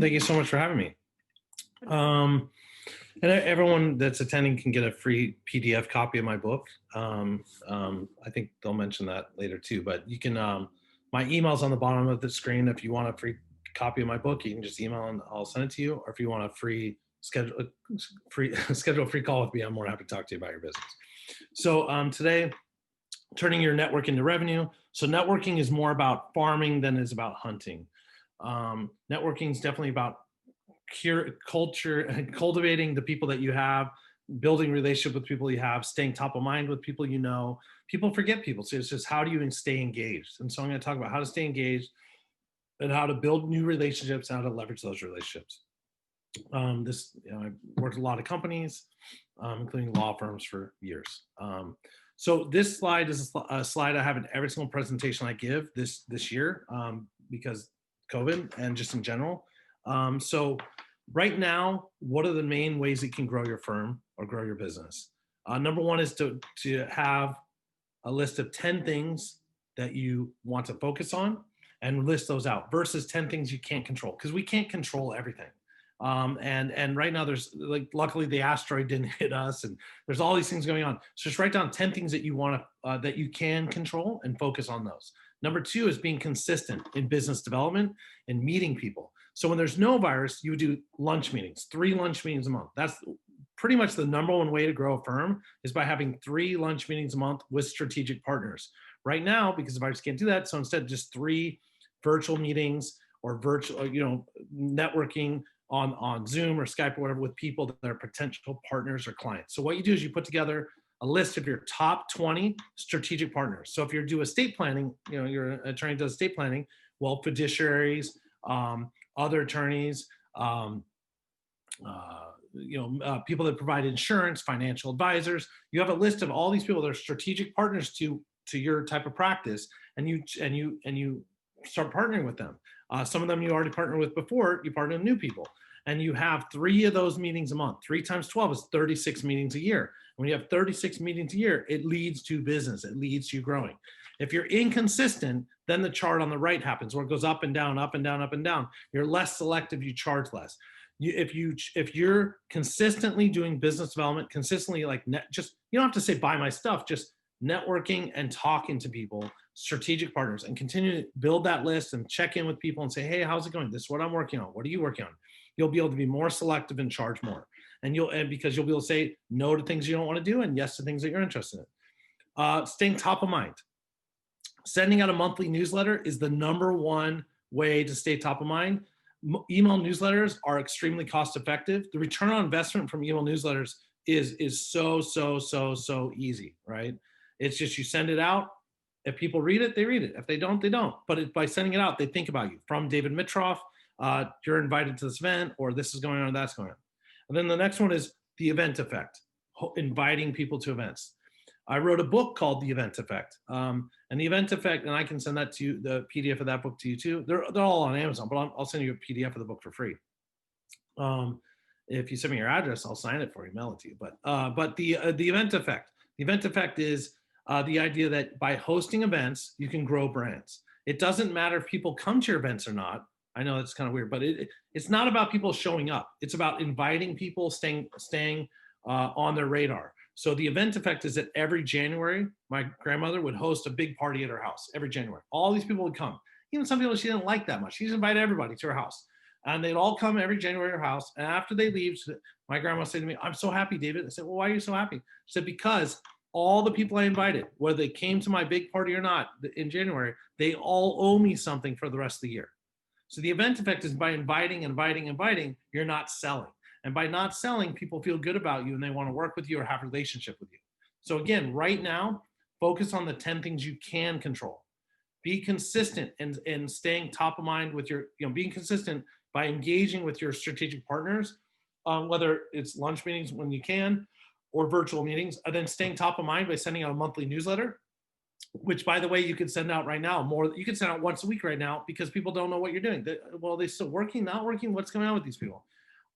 Thank you so much for having me. And everyone that's attending can get a free PDF copy of my book. I think they'll mention that later too, but you can, my email's on the bottom of the screen. If you want a free copy of my book, you can just email and I'll send it to you. Or if you want a schedule a free call with me, I'm more happy to talk to you about your business. So today, turning your network into revenue. So networking is more about farming than it is about hunting. Networking is definitely about culture, cultivating the people that you have, building relationship with people you have, staying top of mind with people you know. People forget people, so it's just how do you stay engaged? And so I'm going to talk about how to stay engaged and how to build new relationships, and how to leverage those relationships. I've worked with a lot of companies, including law firms for years. So this slide is a slide I have in every single presentation I give this year because COVID and just in general. So right now, what are the main ways you can grow your firm or grow your business? Number one is to have a list of 10 things that you want to focus on and list those out versus 10 things you can't control, because we can't control everything. And right now there's luckily the asteroid didn't hit us, and there's all these things going on. So just write down 10 things that you want to, that you can control, and focus on those. Number two is being consistent in business development and meeting people. So when there's no virus, you do lunch meetings, 3 lunch meetings a month. That's pretty much the number one way to grow a firm, is by having 3 lunch meetings a month with strategic partners. Right now, because the virus can't do that, so instead just 3 virtual meetings or virtual, networking on Zoom or Skype or whatever with people that are potential partners or clients. So what you do is you put together a list of your top 20 strategic partners. So if you're doing estate planning, you're an attorney does estate planning, well, fiduciaries, other attorneys, people that provide insurance, financial advisors. You have a list of all these people that are strategic partners to your type of practice, and you start partnering with them. Some of them you already partnered with before, you partner with new people. And you have 3 of those meetings a month. 3 times 12 is 36 meetings a year. When you have 36 meetings a year, it leads to business. It leads to you growing. If you're inconsistent, then the chart on the right happens, where it goes up and down, up and down, up and down. You're less selective, you charge less. If you're consistently doing business development, consistently you don't have to say buy my stuff, just networking and talking to people, strategic partners, and continue to build that list and check in with people and say, hey, how's it going? This is what I'm working on. What are you working on? You'll be able to be more selective and charge more. And because you'll be able to say no to things you don't want to do and yes to things that you're interested in. Staying top of mind. Sending out a monthly newsletter is the number one way to stay top of mind. Email newsletters are extremely cost effective. The return on investment from email newsletters is so easy, right? It's just you send it out. If people read it, they read it. If they don't, they don't. But by sending it out, they think about you. From David Mitroff, you're invited to this event, or this is going on, or that's going on. And then the next one is the event effect, inviting people to events. I wrote a book called The Event Effect. And the event effect, and I can send that to you, the PDF of that book to you too. They're all on Amazon, but I'll send you a PDF of the book for free. If you send me your address, I'll sign it for you, mail it to you. But the event effect. The event effect is the idea that by hosting events, you can grow brands. It doesn't matter if people come to your events or not. I know it's kind of weird, but it's not about people showing up. It's about inviting people, staying on their radar. So the event effect is that every January, my grandmother would host a big party at her house every January. All these people would come. Even some people she didn't like that much. She just invited everybody to her house. And they'd all come every January to her house. And after they leave, my grandma said to me, I'm so happy, David. I said, well, why are you so happy? She said, because all the people I invited, whether they came to my big party or not in January, they all owe me something for the rest of the year. So the event effect is by inviting, you're not selling. And by not selling, people feel good about you and they want to work with you or have a relationship with you. So again, right now, focus on the 10 things you can control. Be consistent in staying top of mind with your, being consistent by engaging with your strategic partners, whether it's lunch meetings when you can, or virtual meetings, and then staying top of mind by sending out a monthly newsletter, which, by the way, you can send out right now. You can send out once a week right now, because people don't know what you're doing. Well, they still working, not working? What's going on with these people?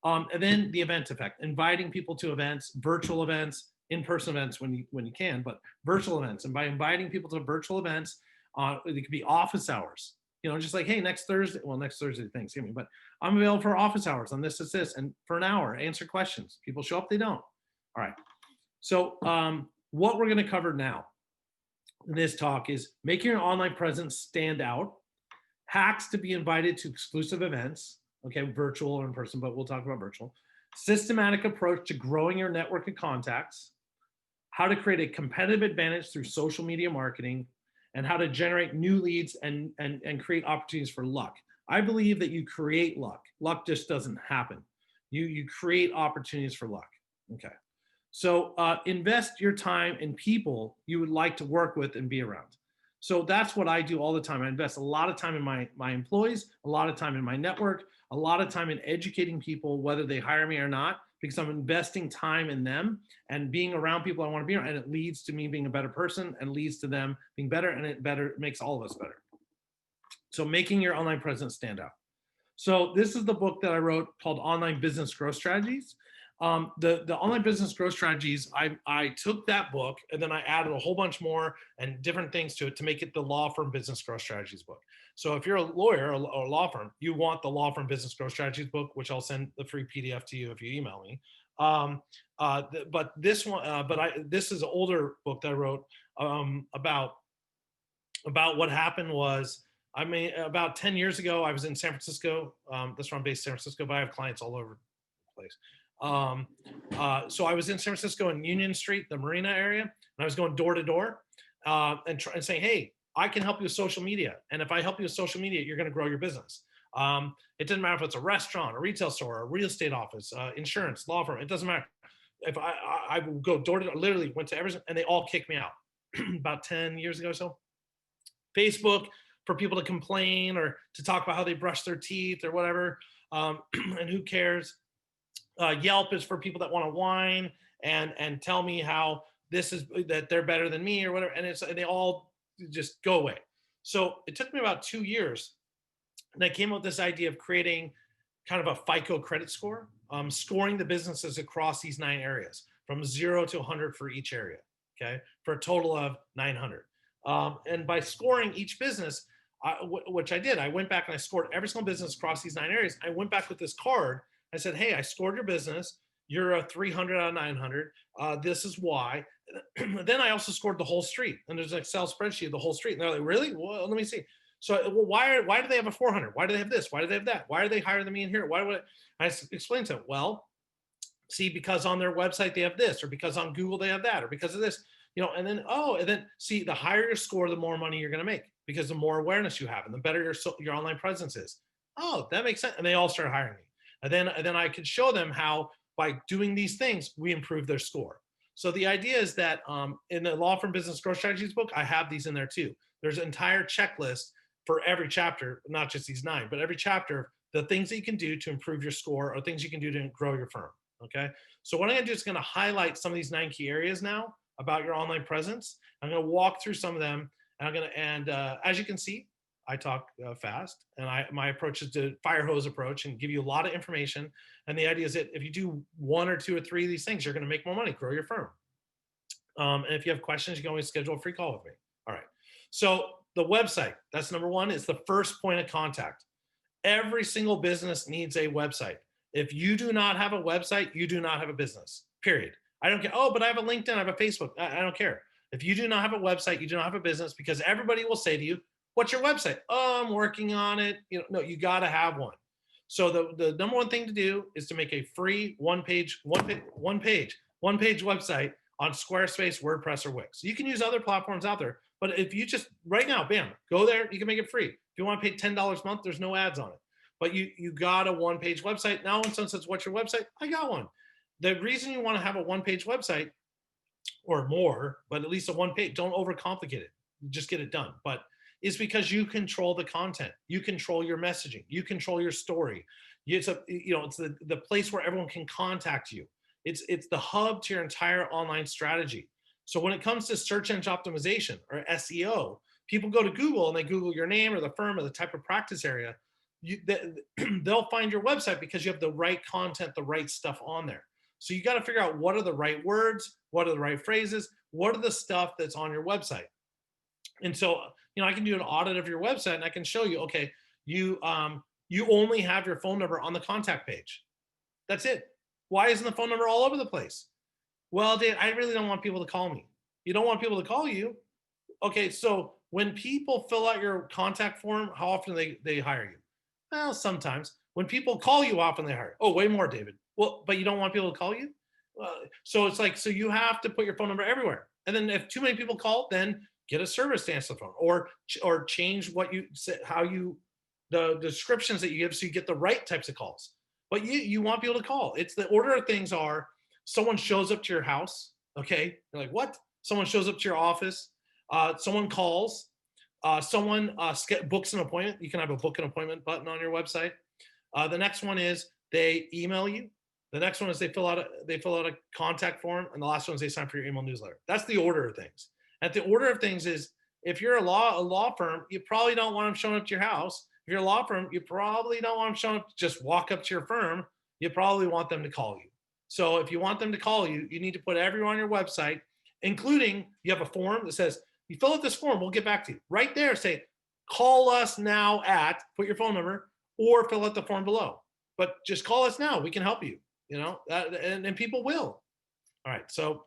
And then the event effect, inviting people to events, virtual events, in-person events when you can, but virtual events. And by inviting people to virtual events, it could be office hours. Just like, hey, next Thursday, well, next Thursday, Thanksgiving, but I'm available for office hours on this, and for an hour, answer questions. People show up, they don't. All right. So what we're going to cover now in this talk is making your online presence stand out, hacks to be invited to exclusive events, okay, virtual or in person, but we'll talk about virtual, systematic approach to growing your network of contacts, how to create a competitive advantage through social media marketing, and how to generate new leads and create opportunities for luck. I believe that you create luck. Luck just doesn't happen. You create opportunities for luck. Okay. So invest your time in people you would like to work with and be around. So that's what I do all the time. I invest a lot of time in my employees, a lot of time in my network, a lot of time in educating people, whether they hire me or not, because I'm investing time in them and being around people I want to be around. And it leads to me being a better person and leads to them being better, and it makes all of us better. So making your online presence stand out. So this is the book that I wrote called Online Business Growth Strategies. The Online Business Growth Strategies, I took that book and then I added a whole bunch more and different things to it to make it the Law Firm Business Growth Strategies book. So if you're a lawyer or a law firm, you want the Law Firm Business Growth Strategies book, which I'll send the free PDF to you if you email me. But this one, this is an older book that I wrote about what happened was, I mean, about 10 years ago, I was in San Francisco. That's where I'm based, San Francisco, but I have clients all over the place. So I was in San Francisco in Union Street, the Marina area, and I was going door to door and saying, hey, I can help you with social media. And if I help you with social media, you're going to grow your business. It doesn't matter if it's a restaurant, a retail store, a real estate office, insurance, law firm. It doesn't matter. If I would go door to door, literally went to everything, and they all kicked me out about 10 years ago or so. Facebook for people to complain or to talk about how they brush their teeth or whatever, and who cares? Yelp is for people that want to whine and tell me how that they're better than me or whatever, and they all just go away. So it took me about 2 years, and I came up with this idea of creating kind of a FICO credit score, scoring the businesses across these 9 areas from 0 to 100 for each area, okay, for a total of 900. And by scoring each business, which I did, I went back and I scored every single business across these 9 areas. I went back with this card. I said, hey, I scored your business. You're a 300 out of 900. This is why. Then I also scored the whole street. And there's an Excel spreadsheet of the whole street. And they're like, really? Well, let me see. So why do they have a 400? Why do they have this? Why do they have that? Why are they higher than me in here? Why would I explained to them? Well, see, because on their website they have this, or because on Google they have that, or because of this. And then see, the higher your score, the more money you're going to make, because the more awareness you have and the better your online presence is. Oh, that makes sense. And they all started hiring me. And then I could show them how by doing these things, we improve their score. So the idea is that in the Law Firm Business Growth Strategies book, I have these in there too. There's an entire checklist for every chapter, not just these 9, but every chapter, the things that you can do to improve your score or things you can do to grow your firm. Okay. So what I'm going to do is going to highlight some of these 9 key areas now about your online presence. I'm going to walk through some of them, and as you can see, I talk fast, and my approach is to fire hose approach and give you a lot of information. And the idea is that if you do 1 or 2 or 3 of these things, you're going to make more money, grow your firm. And if you have questions, you can always schedule a free call with me. All right. So the website, that's number 1. It's the first point of contact. Every single business needs a website. If you do not have a website, you do not have a business, period. I don't care. Oh, but I have a LinkedIn, I have a Facebook. I don't care. If you do not have a website, you do not have a business, because everybody will say to you, what's your website? Oh, I'm working on it. No, you got to have one. So the number 1 thing to do is to make a free one page website on Squarespace, WordPress, or Wix. You can use other platforms out there, but if you just right now, bam, go there, you can make it free. If you want to pay $10 a month, there's no ads on it. But you got a one-page website. Now when someone says, what's your website? I got one. The reason you want to have a one-page website or more, but at least a one page, don't overcomplicate it. Just get it done. But it's because you control the content. You control your messaging. You control your story. It's the place where everyone can contact you. It's the hub to your entire online strategy. So when it comes to search engine optimization or SEO, people go to Google and they Google your name or the firm or the type of practice area. They'll find your website because you have the right content, the right stuff on there. So you got to figure out what are the right words, what are the right phrases, what are the stuff that's on your website. And so, I can do an audit of your website and I can show you, okay, you only have your phone number on the contact page. That's it. Why isn't the phone number all over the place? Well, Dave, I really don't want people to call me. You don't want people to call you. Okay, so when people fill out your contact form, how often they hire you? Well, sometimes. When people call you, often they hire. Oh, way more, David. Well, but you don't want people to call you. So it's like, so you have to put your phone number everywhere. And then if too many people call, then get a service to answer the phone, or change what you say, how you the descriptions that you give, so you get the right types of calls. But you want people to call. It's the order of things are: someone shows up to your house. Okay, you're like, what? Someone shows up to your office. Someone calls. Someone books an appointment. You can have a book an appointment button on your website. The next one is they email you. The next one is they fill out a contact form, and the last one is they sign for your email newsletter. That's the order of things. And the order of things is, if you're a law firm, you probably don't want them showing up to your house. If you're a law firm, you probably don't want them showing up, just walk up to your firm. You probably want them to call you. So if you want them to call you, you need to put everyone on your website, including, you have a form that says, you fill out this form, we'll get back to you. Right there, say, call us now at, put your phone number, or fill out the form below. But just call us now, we can help you, and people will. All right, so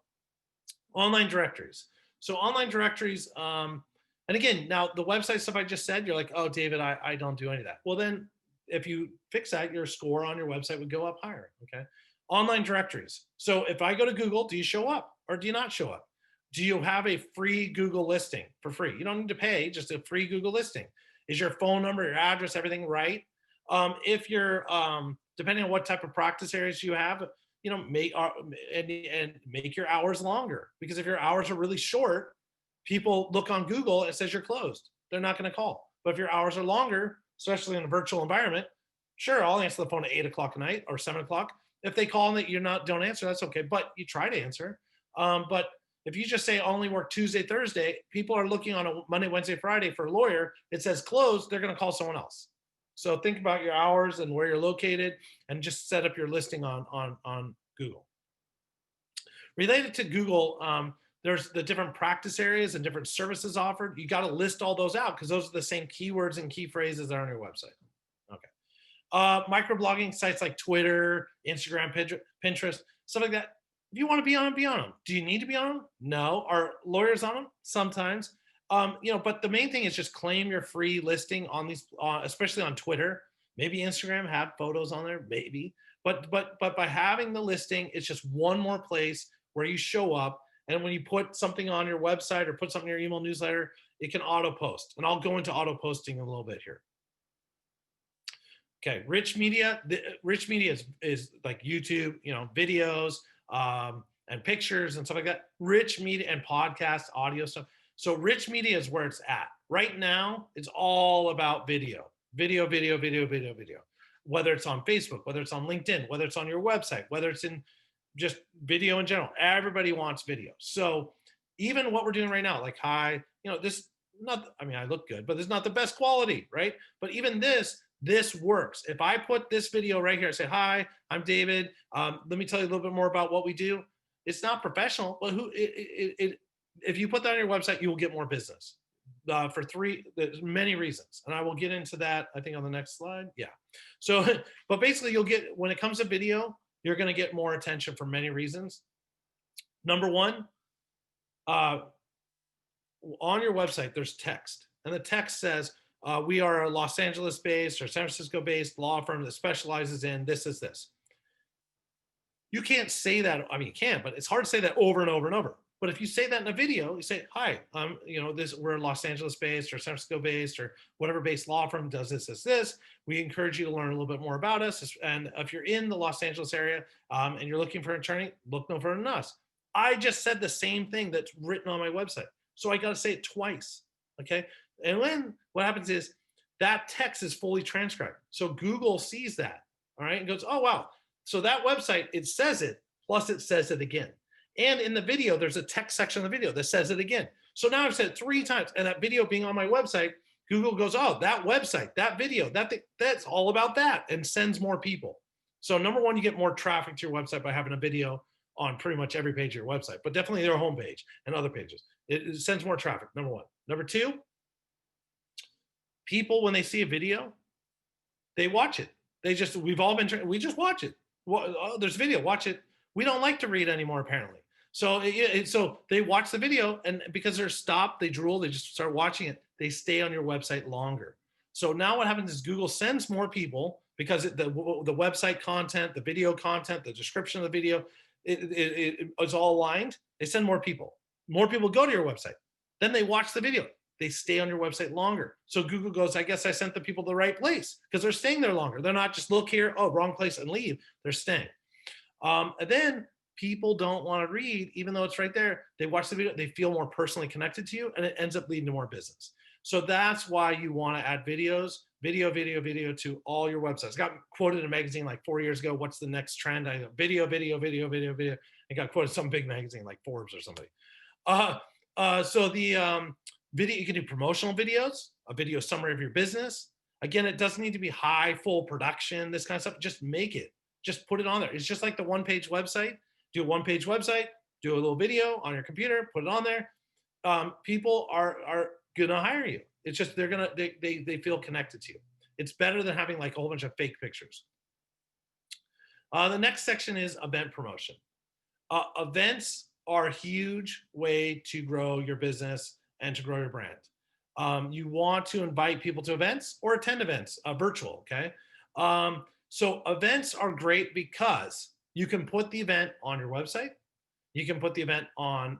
online directories. So online directories, and again, now the website stuff I just said, you're like, oh, David, I don't do any of that. Well, then if you fix that, your score on your website would go up higher, okay? Online directories. So if I go to Google, do you show up or do you not show up? Do you have a free Google listing for free? You don't need to pay, just a free Google listing. Is your phone number, your address, everything right? If you're, depending on what type of practice areas you have, make make your hours longer, because if your hours are really short, people look on Google and it says you're closed. They're not going to call. But if your hours are longer, especially in a virtual environment, sure, I'll answer the phone at 8 o'clock at night or 7 o'clock. If they call and that don't answer, that's okay. But you try to answer. But if you just say I only work Tuesday, Thursday, people are looking on a Monday, Wednesday, Friday for a lawyer. It says closed. They're going to call someone else. So think about your hours and where you're located, and just set up your listing on Google. Related to Google, there's the different practice areas and different services offered. You got to list all those out, because those are the same keywords and key phrases that are on your website. Okay. Microblogging sites like Twitter, Instagram, Pinterest, stuff like that. If you want to be on them, be on them. Do you need to be on them? No. Are lawyers on them? Sometimes. But the main thing is just claim your free listing on these, especially on Twitter. Maybe Instagram, have photos on there, maybe. But by having the listing, it's just one more place where you show up. And when you put something on your website or put something in your email newsletter, it can auto post. And I'll go into auto posting in a little bit here. Okay, rich media. Rich media is like YouTube, videos and pictures and stuff like that. Rich media and podcast, audio stuff. So rich media is where it's at. Right now, it's all about video. Video. Whether it's on Facebook, whether it's on LinkedIn, whether it's on your website, whether it's in just video in general. Everybody wants video. So even what we're doing right now, like, hi, I look good, but it's not the best quality, right? But even this works. If I put this video right here and say, hi, I'm David. Let me tell you a little bit more about what we do. It's not professional, but if you put that on your website, you will get more business. There's many reasons, and I will get into that, I think, on the next slide. Yeah. So, but basically, when it comes to video, you're going to get more attention for many reasons. Number one, on your website, there's text, and the text says, we are a Los Angeles-based or San Francisco-based law firm that specializes in this is this. You can't say that. I mean, you can, but it's hard to say that over and over and over. But if you say that in a video, you say, hi, we're Los Angeles-based or San Francisco-based or whatever based law firm does this. We encourage you to learn a little bit more about us. And if you're in the Los Angeles area and you're looking for an attorney, look no further than us. I just said the same thing that's written on my website. So I got to say it twice, okay? And then what happens is that text is fully transcribed. So Google sees that, all right, and goes, oh, wow. So that website, it says it, plus it says it again. And in the video, there's a text section of the video that says it again. So now I've said it 3 times, and that video being on my website, Google goes, oh, that website, that video, that's all about that, and sends more people. So number one, you get more traffic to your website by having a video on pretty much every page of your website, but definitely their homepage and other pages. It sends more traffic, number one. Number two, People, when they see a video, they watch it. We've all been, we just watch it. Oh, there's video, watch it. We don't like to read anymore, apparently. So, so they watch the video, and because they're stopped, they drool, they just start watching it. They stay on your website longer. So now what happens is Google sends more people because the website content, the video content, the description of the video, it's all aligned. They send more people. More people go to your website. Then they watch the video. They stay on your website longer. So Google goes, I guess I sent the people to the right place because they're staying there longer. They're not just look here, oh, wrong place and leave. They're staying. And then people don't want to read, even though it's right there. They watch the video, they feel more personally connected to you, and it ends up leading to more business. So that's why you want to add videos, video to all your websites. Got quoted in a magazine like 4 years ago. What's the next trend? I go, video. It got quoted in some big magazine like Forbes or somebody. So the video, you can do promotional videos, a video summary of your business. Again, it doesn't need to be high, full production, this kind of stuff. Just make it. Just put it on there. It's just like the one-page website. Do a one-page website, do a little video on your computer, put it on there. People are gonna hire you. It's just they feel connected to you. It's better than having like a whole bunch of fake pictures. The next section is event promotion. Events are a huge way to grow your business and to grow your brand. You want to invite people to events or attend events, virtual, okay? So events are great because you can put the event on your website. You can put the event on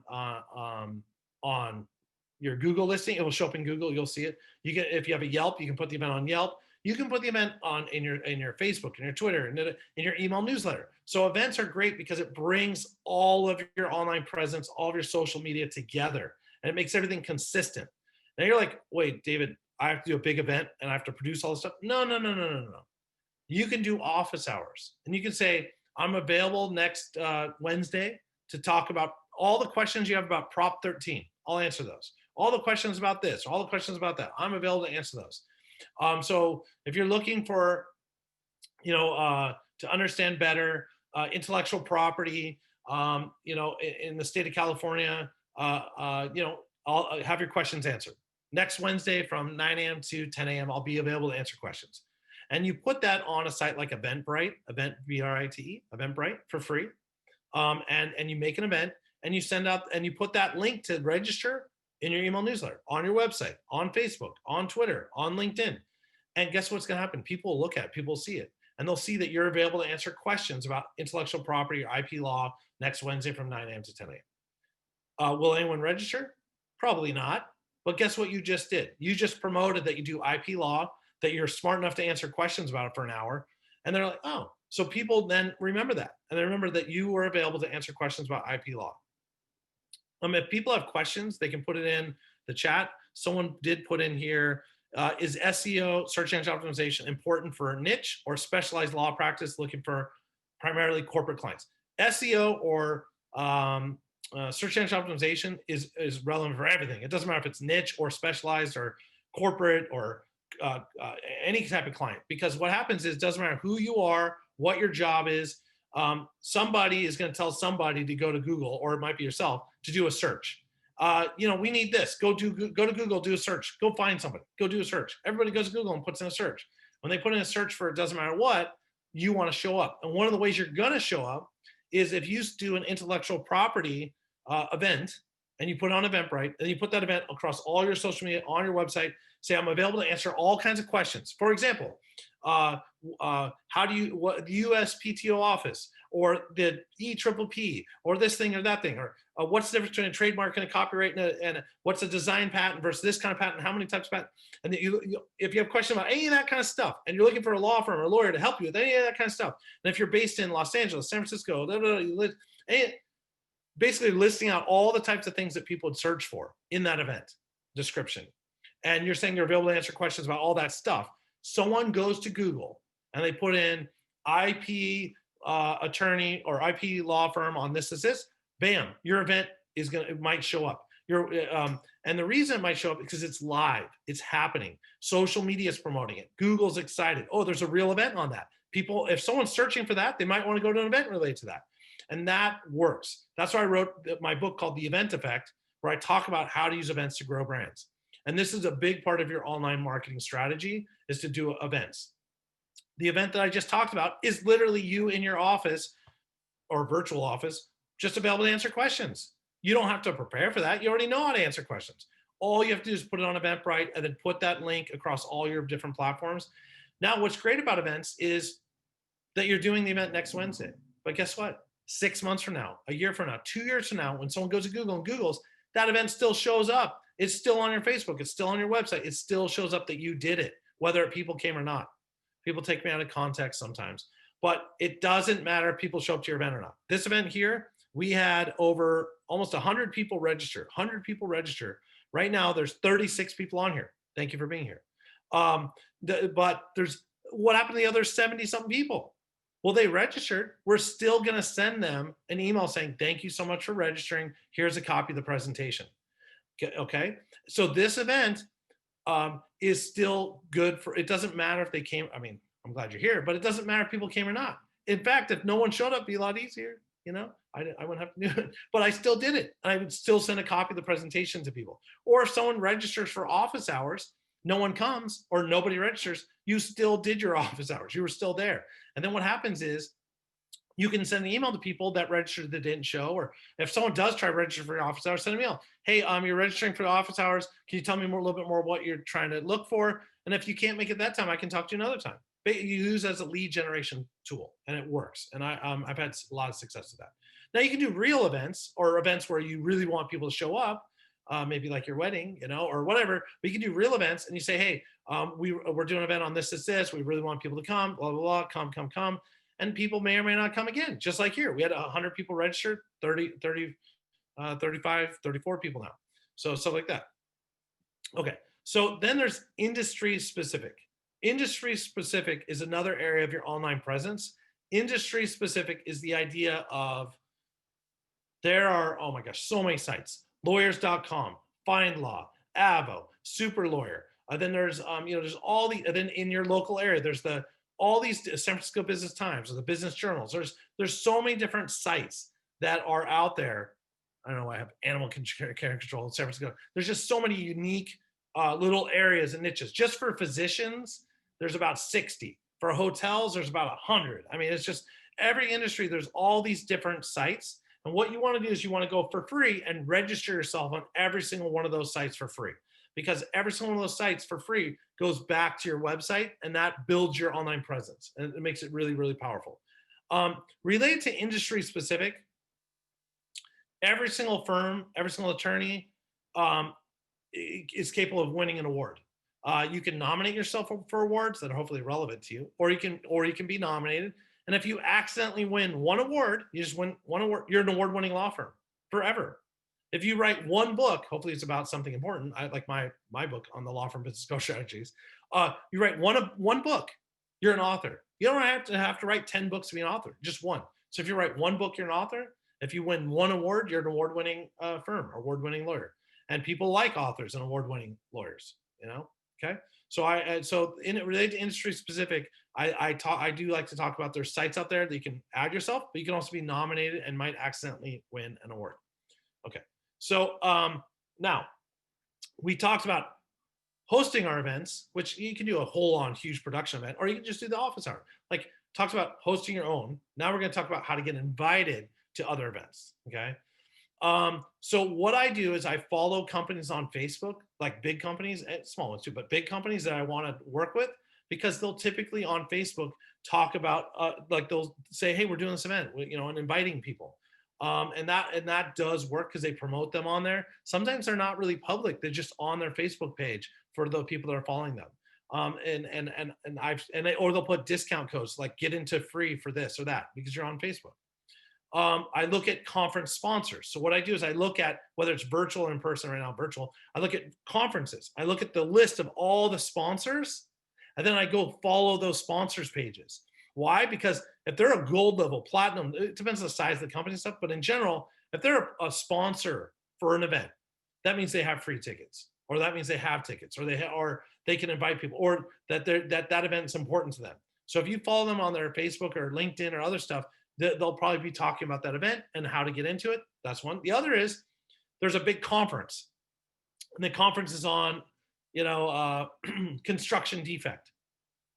your Google listing. It will show up in Google. You'll see it. You can, if you have a Yelp, you can put the event on Yelp. You can put the event on in your Facebook, in your Twitter, in your email newsletter. So events are great because it brings all of your online presence, all of your social media together, and it makes everything consistent. Now you're like, wait, David, I have to do a big event and I have to produce all this stuff. No. You can do office hours, and you can say, I'm available next Wednesday to talk about all the questions you have about Prop 13. I'll answer those. All the questions about this, all the questions about that, I'm available to answer those. So if you're looking for, to understand better intellectual property, in the state of California, I'll have your questions answered. Next Wednesday from 9 a.m. to 10 a.m., I'll be available to answer questions. And you put that on a site like Eventbrite, Eventbrite for free. And you make an event and you send out and you put that link to register in your email newsletter, on your website, on Facebook, on Twitter, on LinkedIn. And guess what's going to happen? People will look at it, people will see it, and they'll see that you're available to answer questions about intellectual property or IP law next Wednesday from 9 a.m. to 10 a.m. Will anyone register? Probably not. But guess what you just did? You just promoted that you do IP law, that you're smart enough to answer questions about it for an hour. And they're like, oh, so people then remember that. And they remember that you were available to answer questions about IP law. If people have questions, they can put it in the chat. Someone did put in here, is SEO, search engine optimization, important for a niche or specialized law practice looking for primarily corporate clients? SEO or search engine optimization is relevant for everything. It doesn't matter if it's niche or specialized or corporate or any type of client, because what happens is it doesn't matter who you are, what your job is. Somebody is going to tell somebody to go to Google, or it might be yourself, to do a search. We need this. Go to Google, do a search. Go find somebody. Go do a search. Everybody goes to Google and puts in a search. When they put in a search for it doesn't matter what, you want to show up. And one of the ways you're going to show up is if you do an intellectual property event and you put it on Eventbrite, and you put that event across all your social media on your website, say, I'm available to answer all kinds of questions. For example, how do you, what the USPTO office, or the EPPP, or this thing or that thing, or what's the difference between a trademark and a copyright, and what's a design patent versus this kind of patent, how many types of patent, and if you have questions about any of that kind of stuff, and you're looking for a law firm or a lawyer to help you with any of that kind of stuff, and if you're based in Los Angeles, San Francisco, basically listing out all the types of things that people would search for in that event description, and you're saying you're available to answer questions about all that stuff, someone goes to Google and they put in IP attorney or IP law firm on this, bam, your event it might show up. And the reason it might show up is because it's live, it's happening. Social media is promoting it. Google's excited. Oh, there's a real event on that. People, if someone's searching for that, they might want to go to an event related to that. And that works. That's why I wrote my book called The Event Effect, where I talk about how to use events to grow brands. And this is a big part of your online marketing strategy, is to do events. The event that I just talked about is literally you in your office or virtual office, just available to answer questions. You don't have to prepare for that. You already know how to answer questions. All you have to do is put it on Eventbrite and then put that link across all your different platforms. Now, what's great about events is that you're doing the event next Wednesday. But guess what? 6 months from now, a year from now, 2 years from now, when someone goes to Google and Googles, that event still shows up. It's still on your Facebook. It's still on your website. It still shows up that you did it, whether people came or not. People take me out of context sometimes, but it doesn't matter if people show up to your event or not. This event here, we had over almost 100 people register. 100 people register. Right now, there's 36 people on here. Thank you for being here. But there's, what happened to the other 70-something people? Well, they registered. We're still going to send them an email saying, thank you so much for registering. Here's a copy of the presentation. Okay. So this event is still good for, it doesn't matter if they came. I mean, I'm glad you're here, but it doesn't matter if people came or not. In fact, if no one showed up, it'd be a lot easier. You know, I wouldn't have to do it, but I still did it. I would still send a copy of the presentation to people. Or if someone registers for office hours, no one comes or nobody registers, you still did your office hours. You were still there. And then what happens is you can send an email to people that registered that didn't show, or if someone does try to register for your office hours, send an email. Hey, you're registering for the office hours. Can you tell me more, a little bit more what you're trying to look for? And if you can't make it that time, I can talk to you another time. But you use it as a lead generation tool, and it works. And I've had a lot of success with that. Now you can do real events or events where you really want people to show up, maybe like your wedding, you know, or whatever. But you can do real events, and you say, hey, we're doing an event on this. We really want people to come, blah, blah, blah, come. And people may or may not come again. Just like here, we had 100 people registered, 35, 34 people now. So stuff like that. Okay, so then there's industry specific. Industry specific is another area of your online presence. Industry specific is the idea of, there are, oh my gosh, so many sites. Lawyers.com, FindLaw, Avo, Super Lawyer. Then there's, there's all the, then in your local area, there's all these San Francisco Business Times or the business journals. There's so many different sites that are out there. I don't know why I have animal care control in San Francisco. There's just so many unique little areas and niches. Just for physicians, there's about 60. For hotels, there's about 100. I mean, it's just every industry, there's all these different sites. And what you want to do is you want to go for free and register yourself on every single one of those sites for free. Because every single one of those sites for free goes back to your website, and that builds your online presence. And it makes it really, really powerful. Related to industry specific, every single firm, every single attorney is capable of winning an award. You can nominate yourself for awards that are hopefully relevant to you, or you can be nominated. And if you accidentally win one award, you just win one award. You're an award-winning law firm forever. If you write one book, hopefully it's about something important. I like my book on the law firm business growth strategies. You write one book, you're an author. You don't have to write 10 books to be an author, just one. So if you write one book, you're an author. If you win one award, you're an award-winning firm, award-winning lawyer. And people like authors and award-winning lawyers. You know, okay. So related to industry specific, I do like to talk about there's sites out there that you can add yourself, but you can also be nominated and might accidentally win an award. Okay. So now we talked about hosting our events, which you can do a whole on huge production event, or you can just do the office hour. Like talked about hosting your own. Now we're going to talk about how to get invited to other events. Okay. So what I do is I follow companies on Facebook, like big companies, and small ones too, but big companies that I want to work with, because they'll typically on Facebook talk about like they'll say, hey, we're doing this event, and inviting people. And that does work because they promote them on there. Sometimes they're not really public; they're just on their Facebook page for the people that are following them. Or they'll put discount codes like get into free for this or that because you're on Facebook. I look at conference sponsors. So what I do is I look at whether it's virtual or in person. Right now, virtual. I look at conferences. I look at the list of all the sponsors, and then I go follow those sponsors pages. Why? Because if they're a gold level, platinum, it depends on the size of the company and stuff, but in general, if they're a sponsor for an event, that means they have free tickets, or that means they have tickets, or they can invite people, or that event is important to them. So if you follow them on their Facebook or LinkedIn or other stuff, they'll probably be talking about that event and how to get into it. That's one. The other is there's a big conference, and the conference is on construction defect.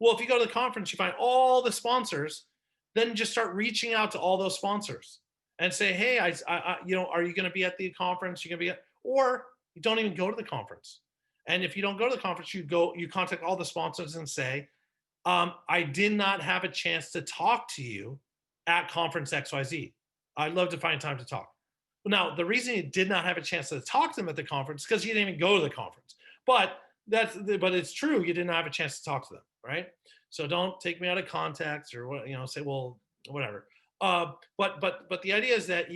Well, if you go to the conference, you find all the sponsors, then just start reaching out to all those sponsors and say, hey, are you going to be at the conference? You're going to be at, or you don't even go to the conference. And if you don't go to the conference, you contact all the sponsors and say, I did not have a chance to talk to you at conference XYZ. I'd love to find time to talk. Now, the reason you did not have a chance to talk to them at the conference is because you didn't even go to the conference. But it's true, you didn't have a chance to talk to them, right? So don't take me out of context or what, say, well, whatever. But the idea is that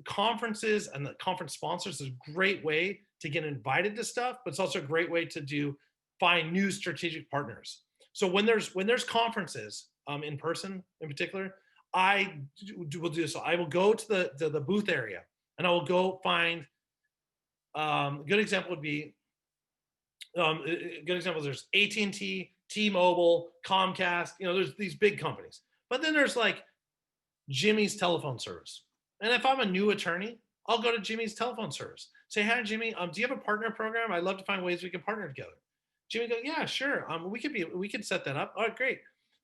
conferences and the conference sponsors is a great way to get invited to stuff, but it's also a great way to find new strategic partners. So when there's conferences in person in particular, I will do this. So I will go to the booth area and I will go find. A good example would be. Good examples. There's AT&T, T-Mobile, Comcast. There's these big companies, but then there's like Jimmy's telephone service. And if I'm a new attorney, I'll go to Jimmy's telephone service. Say, hi, Jimmy. Do you have a partner program? I'd love to find ways we can partner together. Jimmy go, yeah, sure. We could set that up. All right, great.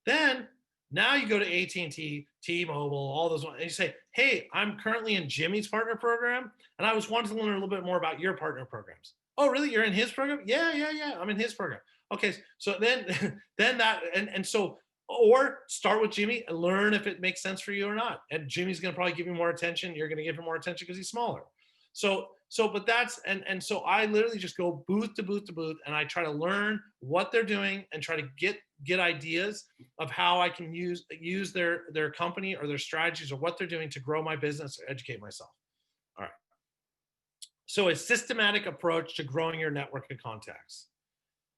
Then now you go to AT&T, T-Mobile, all those ones, and you say, hey, I'm currently in Jimmy's partner program, and I was wanting to learn a little bit more about your partner programs. Oh, really? You're in his program? Yeah. I'm in his program. Okay, so then that and so or start with Jimmy and learn if it makes sense for you or not. And Jimmy's going to probably give you more attention. You're going to give him more attention because he's smaller. But that's and so I literally just go booth to booth to booth, and I try to learn what they're doing and try to get ideas of how I can use their company or their strategies or what they're doing to grow my business or educate myself. All right. So a systematic approach to growing your network of contacts.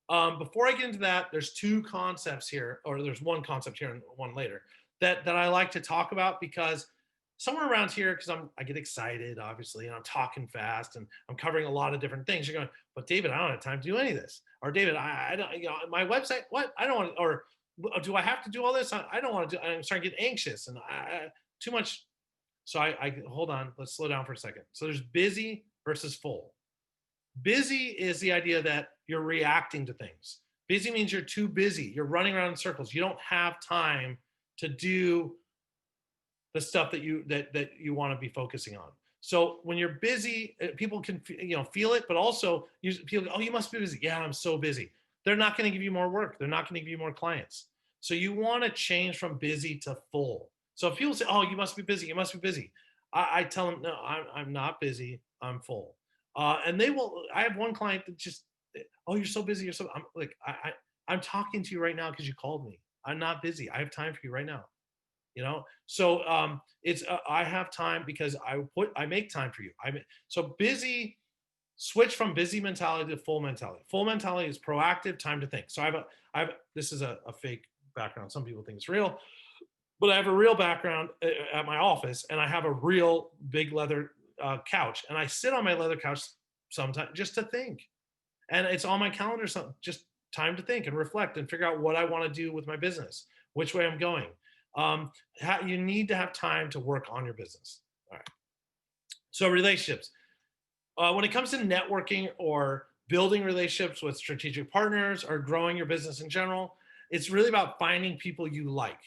Before I get into that, there's two concepts here, or there's one concept here and one later that I like to talk about because somewhere around here, because I get excited, obviously, and I'm talking fast and I'm covering a lot of different things. You're going, but David, I don't have time to do any of this. Or David, I don't, my website, what? I don't want to, or do I have to do all this? I don't want to do, I'm starting to get anxious and too much. So I hold on, let's slow down for a second. So there's busy versus full. Busy is the idea that you're reacting to things. Busy means you're too busy. You're running around in circles. You don't have time to do the stuff that you want to be focusing on. So when you're busy, people can feel it, but also people go, oh, you must be busy. Yeah, I'm so busy. They're not going to give you more work. They're not going to give you more clients. So you want to change from busy to full. So if people say, oh, you must be busy, you must be busy, I tell them, no, I'm not busy. I'm full. And they will. I have one client that just, oh, you're so busy. I'm like, I'm talking to you right now because you called me. I'm not busy. I have time for you right now. So it's I have time because I make time for you. So busy. Switch from busy mentality to full mentality. Full mentality is proactive, time to think. So this is a fake background. Some people think it's real, but I have a real background at my office, and I have a real big leather couch, and I sit on my leather couch sometimes just to think, and it's on my calendar. Just time to think and reflect and figure out what I want to do with my business, which way I'm going. You need to have time to work on your business. All right. So relationships. When it comes to networking or building relationships with strategic partners or growing your business in general, it's really about finding people you like.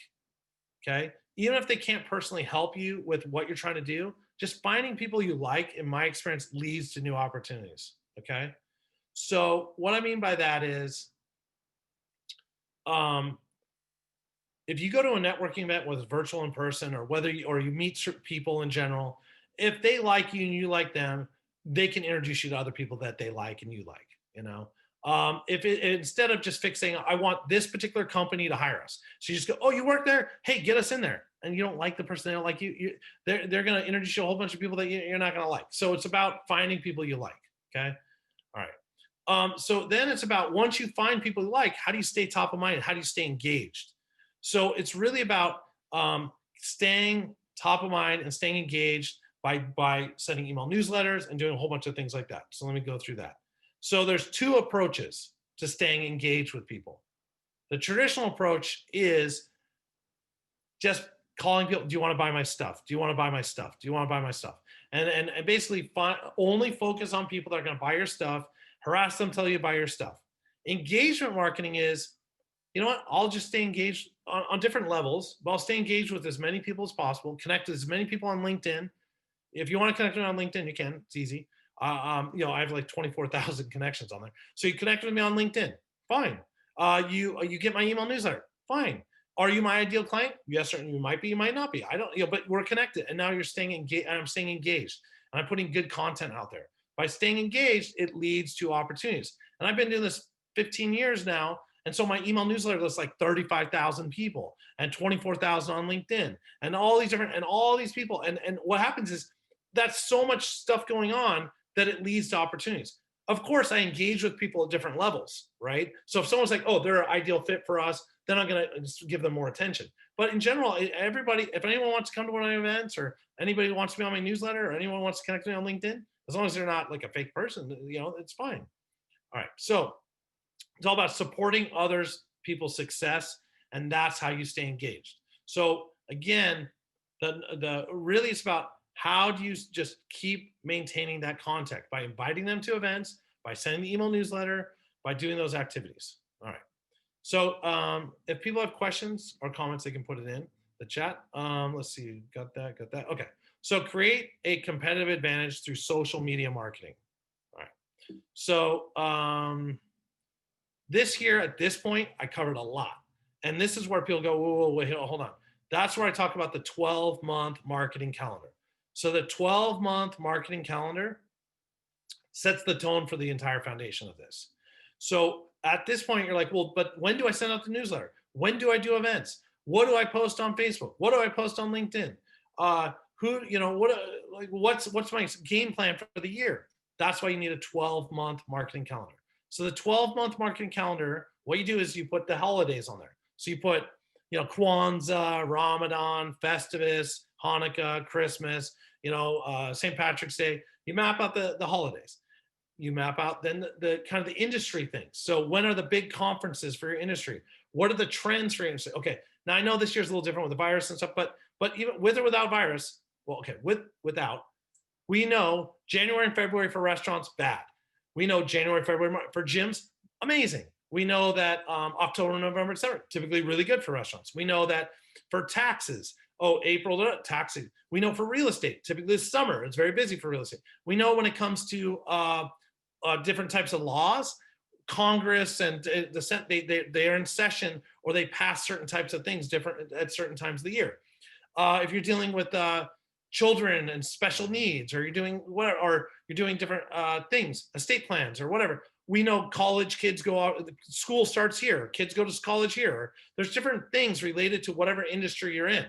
Okay. Even if they can't personally help you with what you're trying to do, just finding people you like, in my experience, leads to new opportunities. Okay. So what I mean by that is, if you go to a networking event, whether it's virtual, in person, or you meet people in general, if they like you and you like them, they can introduce you to other people that they like and you like. Instead of just fixing, I want this particular company to hire us. So you just go, oh, you work there? Hey, get us in there. And you don't like the person, they don't like you. They're going to introduce you to a whole bunch of people that you're not going to like. So it's about finding people you like. Okay. All right. So then it's about, once you find people you like, how do you stay top of mind? How do you stay engaged? So it's really about staying top of mind and staying engaged by sending email newsletters and doing a whole bunch of things like that. So let me go through that. So there's two approaches to staying engaged with people. The traditional approach is just calling people, do you want to buy my stuff? Do you want to buy my stuff? Do you want to buy my stuff? And basically only focus on people that are going to buy your stuff. Harass them till you buy your stuff. Engagement marketing is, you know what? I'll just stay engaged on different levels, but I'll stay engaged with as many people as possible, connect with as many people on LinkedIn. If you want to connect with me on LinkedIn, you can. It's easy. I have like 24,000 connections on there. So you connect with me on LinkedIn. Fine. You get my email newsletter. Fine. Are you my ideal client? Yes, or you might be, you might not be. I don't, but we're connected. And now you're staying engaged, and I'm staying engaged. And I'm putting good content out there. By staying engaged, it leads to opportunities. And I've been doing this 15 years now. And so my email newsletter lists like 35,000 people and 24,000 on LinkedIn and all these people. And what happens is that's so much stuff going on that it leads to opportunities. Of course, I engage with people at different levels, right? So if someone's like, oh, they're an ideal fit for us, then I'm going to give them more attention. But in general, everybody, if anyone wants to come to one of my events or anybody wants to be on my newsletter or anyone wants to connect with me on LinkedIn, as long as they're not like a fake person, it's fine. All right. So it's all about supporting others, people's success, and that's how you stay engaged. So again, the really it's about how do you just keep maintaining that contact by inviting them to events, by sending the email newsletter, by doing those activities. All right. So if people have questions or comments, they can put it in the chat. Let's see, got that. Okay. So create a competitive advantage through social media marketing. All right. So this here at this point, I covered a lot. And this is where people go, whoa, wait, hold on. That's where I talk about the 12-month marketing calendar. So the 12-month marketing calendar sets the tone for the entire foundation of this. So at this point, you're like, well, but when do I send out the newsletter? When do I do events? What do I post on Facebook? What do I post on LinkedIn? What's my game plan for the year? That's why you need a 12-month marketing calendar. So the 12-month marketing calendar, what you do is you put the holidays on there. So you put, Kwanzaa, Ramadan, Festivus, Hanukkah, Christmas, St. Patrick's Day. You map out the holidays. You map out then the kind of the industry things. So when are the big conferences for your industry? What are the trends for your industry? Okay, now I know this year's a little different with the virus and stuff, but even with or without virus, well, okay, without, we know January and February for restaurants, bad. We know January, February, for gyms, amazing. We know that October, November, December, typically really good for restaurants. We know that for taxes, April, taxes. We know for real estate, typically this summer, it's very busy for real estate. We know when it comes to different types of laws, Congress and the Senate, they are in session or they pass certain types of things different at certain times of the year. If you're dealing with children and special needs, or you're doing different things, estate plans or whatever. We know college kids go out, school starts here, kids go to college here. There's different things related to whatever industry you're in.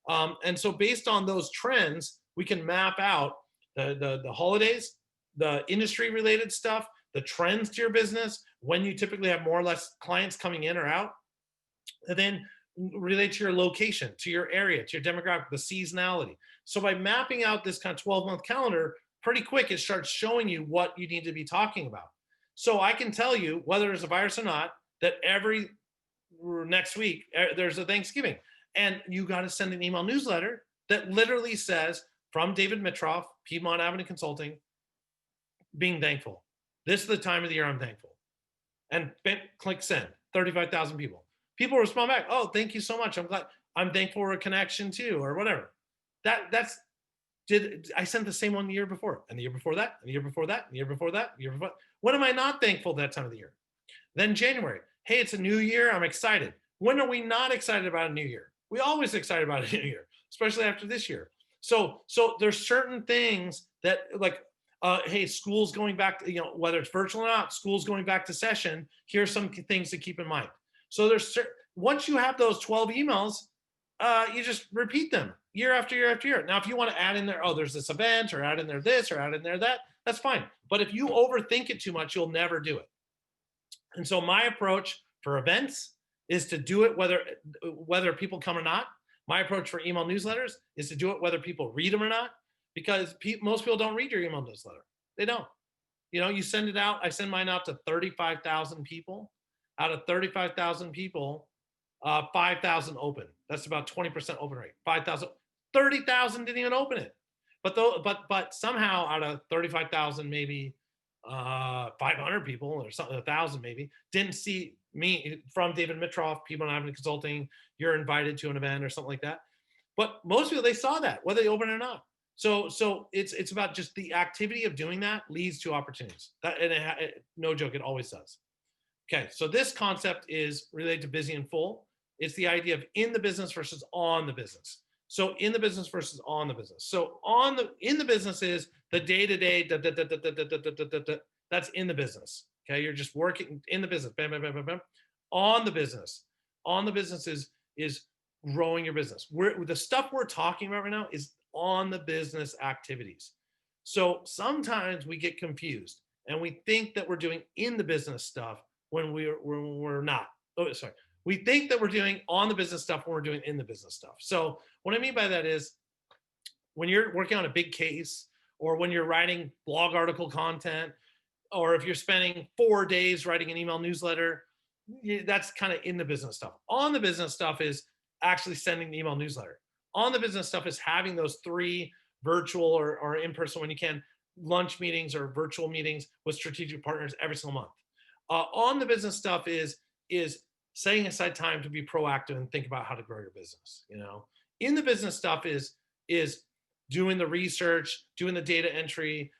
And so based on those trends, we can map out the holidays, the industry related stuff, the trends to your business, when you typically have more or less clients coming in or out, and then relate to your location, to your area, to your demographic, the seasonality. So by mapping out this kind of 12-month calendar, pretty quick, it starts showing you what you need to be talking about. So I can tell you, whether there's a virus or not, that every next week there's a Thanksgiving, and you got to send an email newsletter that literally says, from David Mitroff, Piedmont Avenue Consulting, being thankful. This is the time of the year I'm thankful. And click send, 35,000 people. People respond back, oh, thank you so much. I'm glad, I'm thankful for a connection too, or whatever. I sent the same one the year before, and the year before that, and the year before that, and the year before that, the year before. When am I not thankful that time of the year? Then January, hey, it's a new year, I'm excited. When are we not excited about a new year? We always excited about a new year, especially after this year. So there's certain things that like, hey, school's going back, whether it's virtual or not, school's going back to session. Here's some things to keep in mind. So once you have those 12 emails, you just repeat them year after year after year. Now, if you want to add in there, there's this event, or add in there this, or add in there that, that's fine. But if you overthink it too much, you'll never do it. And so my approach for events is to do it whether people come or not. My approach for email newsletters is to do it whether people read them or not, because most people don't read your email newsletter. They don't. You send it out. I send mine out to 35,000 people. Out of 35,000 people, 5,000 open. That's about 20% open rate. 5,000, 30,000 didn't even open it. But somehow out of 35,000, maybe 500 people or something, 1,000 maybe, didn't see me from David Mitroff, Piedmont Avenue Consulting, you're invited to an event or something like that. But most people, they saw that, whether they open it or not. So it's about just the activity of doing that leads to opportunities. That, and no joke, it always does. Okay, so this concept is related to busy and full. It's the idea of in the business versus on the business. So in the business versus on the business. So in the business is the day to day. That's in the business. Okay, you're just working in the business. Bam, bam, bam, bam, bam. On the business. On the business is growing your business. The stuff we're talking about right now is on the business activities. So sometimes we get confused and we think that we're doing in the business stuff when we're not. Oh, sorry. We think that we're doing on the business stuff when we're doing in the business stuff. So what I mean by that is when you're working on a big case or when you're writing blog article content, or if you're spending 4 days writing an email newsletter, that's kind of in the business stuff. On the business stuff is actually sending the email newsletter. On the business stuff is having those 3 virtual or in person when you can lunch meetings or virtual meetings with strategic partners every single month. On the business stuff is setting aside time to be proactive and think about how to grow your business. In the business stuff is doing the research, doing the data entry,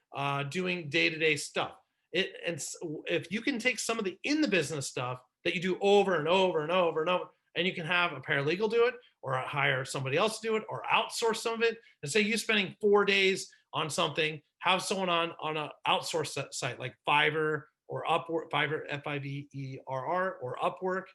doing day-to-day stuff. And if you can take some of the in the business stuff that you do over and over and over and over, and you can have a paralegal do it or hire somebody else to do it or outsource some of it, and say you're spending 4 days on something, have someone on an outsource site like Fiverr or Upwork, Fiverr, Fiverr, or Upwork,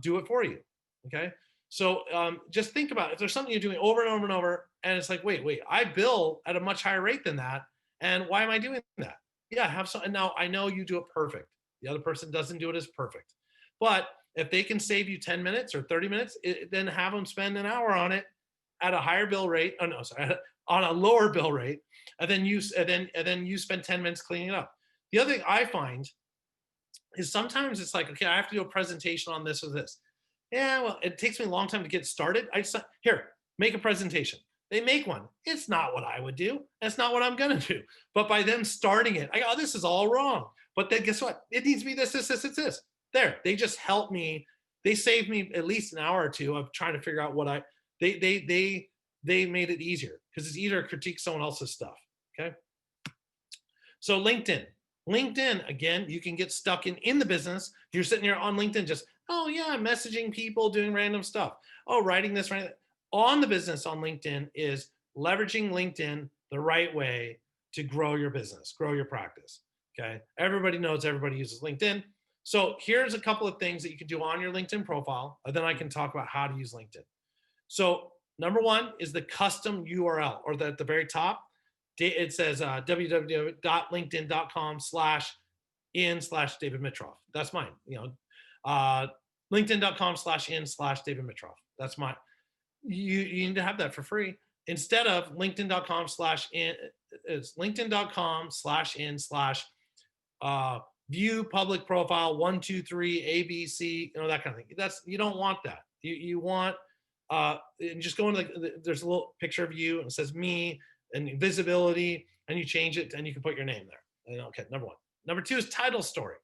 do it for you. Okay. So just think about it. If there's something you're doing over and over and over, and it's like, wait, I bill at a much higher rate than that. And why am I doing that? Yeah, have some. And now I know you do it perfect. The other person doesn't do it as perfect. But if they can save you 10 minutes or 30 minutes, then have them spend an hour on it at a higher bill rate. Oh no, sorry, on a lower bill rate, and then you spend 10 minutes cleaning it up. The other thing I find is sometimes it's like, okay, I have to do a presentation on this or this. Yeah, well, it takes me a long time to get started. Here, make a presentation. They make one. It's not what I would do. That's not what I'm gonna do. But by them starting it, I go, oh, this is all wrong. But then guess what? It needs to be this. There, they just help me. They saved me at least an hour or two of trying to figure out what they made it easier because it's easier to critique someone else's stuff. Okay. So LinkedIn, again, you can get stuck in the business. You're sitting here on LinkedIn just, oh yeah, messaging people, doing random stuff. Oh, writing this, right? On the business on LinkedIn is leveraging LinkedIn the right way to grow your business, grow your practice. Okay. Everybody knows everybody uses LinkedIn. So here's a couple of things that you can do on your LinkedIn profile, and then I can talk about how to use LinkedIn. So number one is the custom URL, or at the very top, it says www.linkedin.com/in/David Mitroff. That's mine. LinkedIn.com/in/David Mitroff. That's mine. You need to have that for free instead of LinkedIn.com/in. It's LinkedIn.com/in/view public profile 1 2 3 ABC, that kind of thing. You don't want that. You want and just go into there's a little picture of you and it says me and visibility, and you change it and you can put your name there. And okay, number one. Number two is title story.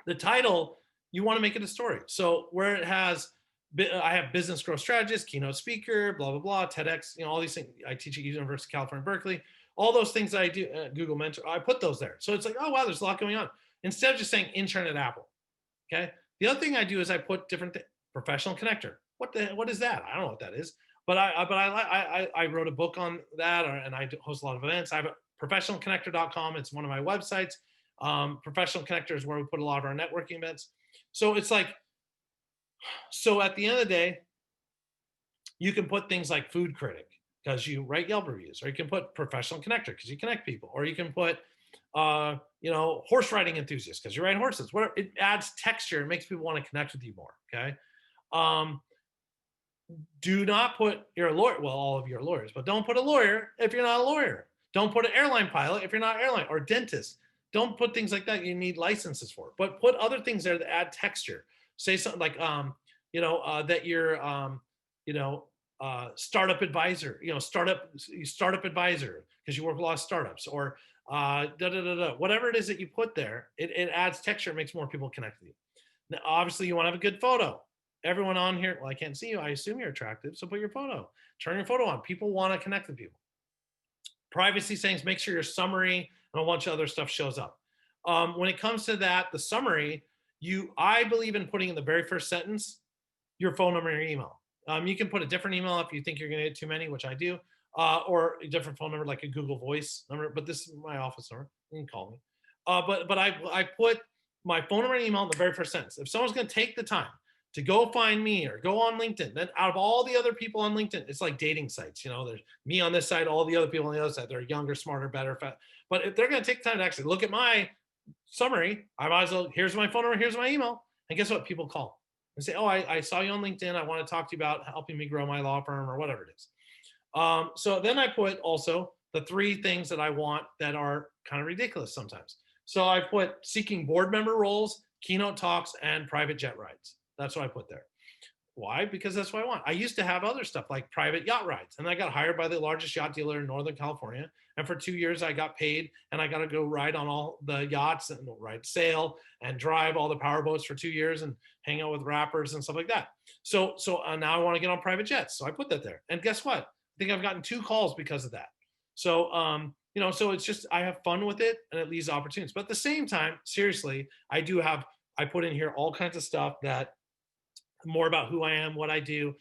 The title, you want to make it a story. So where it has, I have business growth strategist, keynote speaker, blah, blah, blah, TEDx, all these things. I teach at University of California, Berkeley. All those things that I do, Google Mentor, I put those there. So it's like, oh, wow, there's a lot going on. Instead of just saying intern at Apple, okay? The other thing I do is I put different professional connector. What is that? I don't know what that is. But I wrote a book on that, and I host a lot of events. I have professionalconnector.com. It's one of my websites. Professional Connector is where we put a lot of our networking events. So it's like, so at the end of the day, you can put things like food critic because you write Yelp reviews, or you can put professional connector because you connect people, or you can put, horse riding enthusiast because you ride horses. Whatever, it adds texture. It makes people want to connect with you more. Okay. Do not put you're a lawyer. Well, all of you are lawyers, but don't put a lawyer if you're not a lawyer. Don't put an airline pilot if you're not an airline, or dentist. Don't put things like that you need licenses for, but put other things there that add texture. Say something like, that you're, startup advisor, startup advisor, because you work with a lot of startups, or whatever it is that you put there, it adds texture, it makes more people connect with you. Now, obviously, you want to have a good photo. Everyone on here, well, I can't see you. I assume you're attractive, so put your photo. Turn your photo on. People want to connect with people. Privacy settings, make sure your summary and a bunch of other stuff shows up. When it comes to that, the summary, I believe in putting in the very first sentence your phone number and your email. You can put a different email if you think you're going to get too many, which I do, or a different phone number like a Google Voice number. But this is my office number. You can call me. But I put my phone number and email in the very first sentence. If someone's going to take the time to go find me or go on LinkedIn, then out of all the other people on LinkedIn, it's like dating sites. There's me on this side, all the other people on the other side. They're younger, smarter, better. But if they're going to take the time to actually look at my summary, I might as well, here's my phone number, here's my email. And guess what? People call and say, oh, I saw you on LinkedIn. I want to talk to you about helping me grow my law firm or whatever it is. So then I put also the 3 things that I want that are kind of ridiculous sometimes. So I put seeking board member roles, keynote talks, and private jet rides. That's what I put there. Why? Because that's what I want. I used to have other stuff like private yacht rides, and I got hired by the largest yacht dealer in Northern California. And for 2 years, I got paid, and I got to go ride on all the yachts and ride sail and drive all the power boats for 2 years and hang out with rappers and stuff like that. So now I want to get on private jets. So I put that there. And guess what? I think I've gotten 2 calls because of that. So, so it's just, I have fun with it and it leaves opportunities. But at the same time, seriously, I put in here all kinds of stuff that more about who I am, what I do,